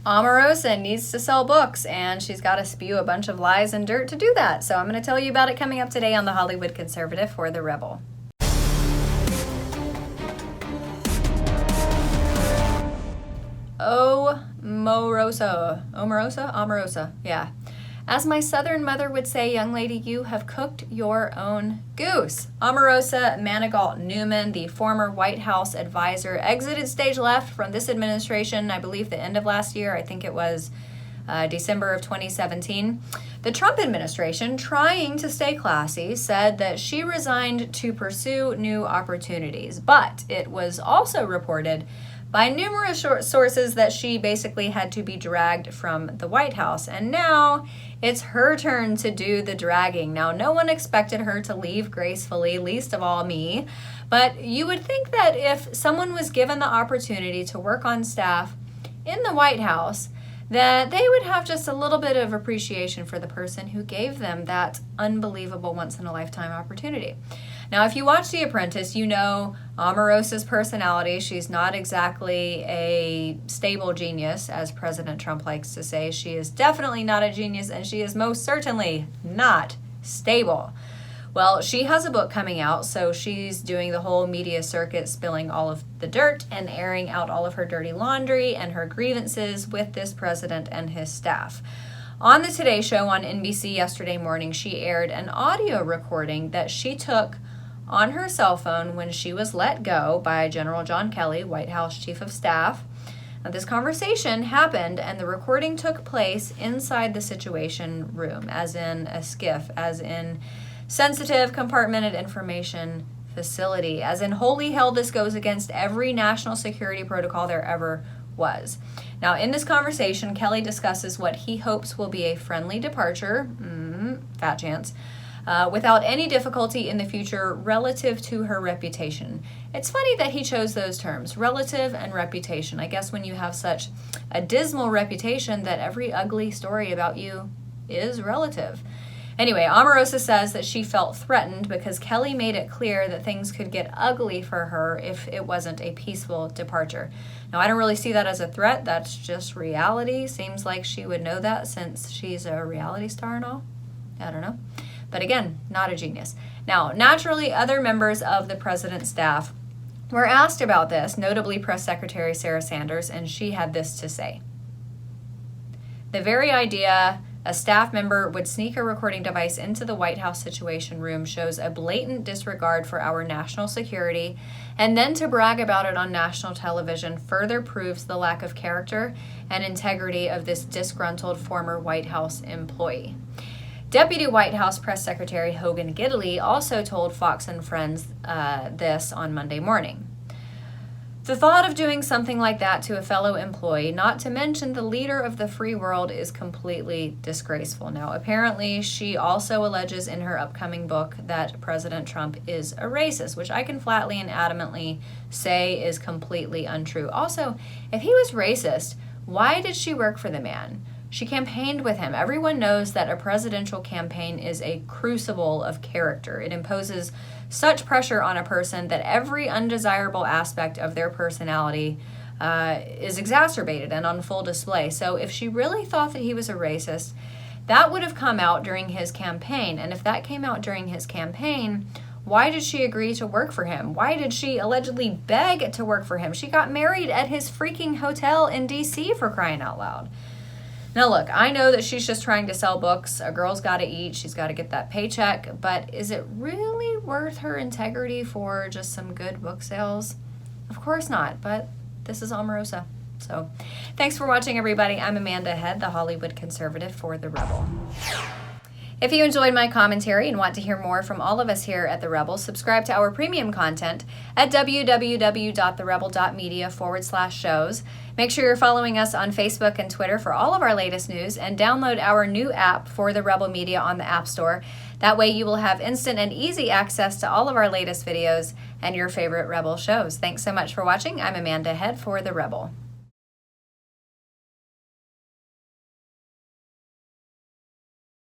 Omarosa needs to sell books, and she's got to spew a bunch of lies and dirt to do that. So I'm going to tell you about it coming up today on The Hollywood Conservative for The Rebel. Omarosa, yeah. As my southern mother would say, young lady, you have cooked your own goose. Omarosa Manigault Newman, the former White House advisor, exited stage left from this administration, I believe the end of last year. I think it was December of 2017. The Trump administration, trying to stay classy, said that she resigned to pursue new opportunities. But it was also reported by numerous sources that she basically had to be dragged from the White House. And now it's her turn to do the dragging. Now, no one expected her to leave gracefully, least of all me. But you would think that if someone was given the opportunity to work on staff in the White House, that they would have just a little bit of appreciation for the person who gave them that unbelievable once-in-a-lifetime opportunity. Now, if you watch The Apprentice, you know Omarosa's personality. She's not exactly a stable genius, as President Trump likes to say. She is definitely not a genius, and she is most certainly not stable. Well, she has a book coming out, so she's doing the whole media circuit, spilling all of the dirt and airing out all of her dirty laundry and her grievances with this president and his staff. On the Today Show on NBC yesterday morning, she aired an audio recording that she took on her cell phone when she was let go by General John Kelly, White House Chief of Staff. Now, this conversation happened, and the recording took place inside the Situation Room, as in a SCIF, as in sensitive compartmented information facility, as in holy hell, this goes against every national security protocol there ever was. Now, in this conversation, Kelly discusses what he hopes will be a friendly departure, fat chance, without any difficulty in the future relative to her reputation. It's funny that he chose those terms, relative and reputation. I guess when you have such a dismal reputation that every ugly story about you is relative. Anyway, Omarosa says that she felt threatened because Kelly made it clear that things could get ugly for her if it wasn't a peaceful departure. Now, I don't really see that as a threat. That's just reality. Seems like she would know that since she's a reality star and all. I don't know. But again, not a genius. Now, naturally, other members of the president's staff were asked about this, notably Press Secretary Sarah Sanders, and she had this to say. The very idea a staff member would sneak a recording device into the White House Situation Room shows a blatant disregard for our national security, and then to brag about it on national television further proves the lack of character and integrity of this disgruntled former White House employee. Deputy White House Press Secretary Hogan Gidley also told Fox and Friends this on Monday morning. The thought of doing something like that to a fellow employee, not to mention the leader of the free world, is completely disgraceful. Now, apparently, she also alleges in her upcoming book that President Trump is a racist, which I can flatly and adamantly say is completely untrue. Also, if he was racist, why did she work for the man? She campaigned with him. Everyone knows that a presidential campaign is a crucible of character. It imposes such pressure on a person that every undesirable aspect of their personality is exacerbated and on full display. So if she really thought that he was a racist, that would have come out during his campaign. And if that came out during his campaign, why did she agree to work for him? Why did she allegedly beg to work for him? She got married at his freaking hotel in D.C., for crying out loud. Now look, I know that she's just trying to sell books. A girl's got to eat. She's got to get that paycheck. But is it really worth her integrity for just some good book sales? Of course not, but this is Omarosa. So thanks for watching, everybody. I'm Amanda Head, the Hollywood Conservative for The Rebel. If you enjoyed my commentary and want to hear more from all of us here at The Rebel, subscribe to our premium content at www.therebel.media/shows. Make sure you're following us on Facebook and Twitter for all of our latest news, and download our new app for The Rebel Media on the App Store. That way you will have instant and easy access to all of our latest videos and your favorite Rebel shows. Thanks so much for watching. I'm Amanda Head for The Rebel.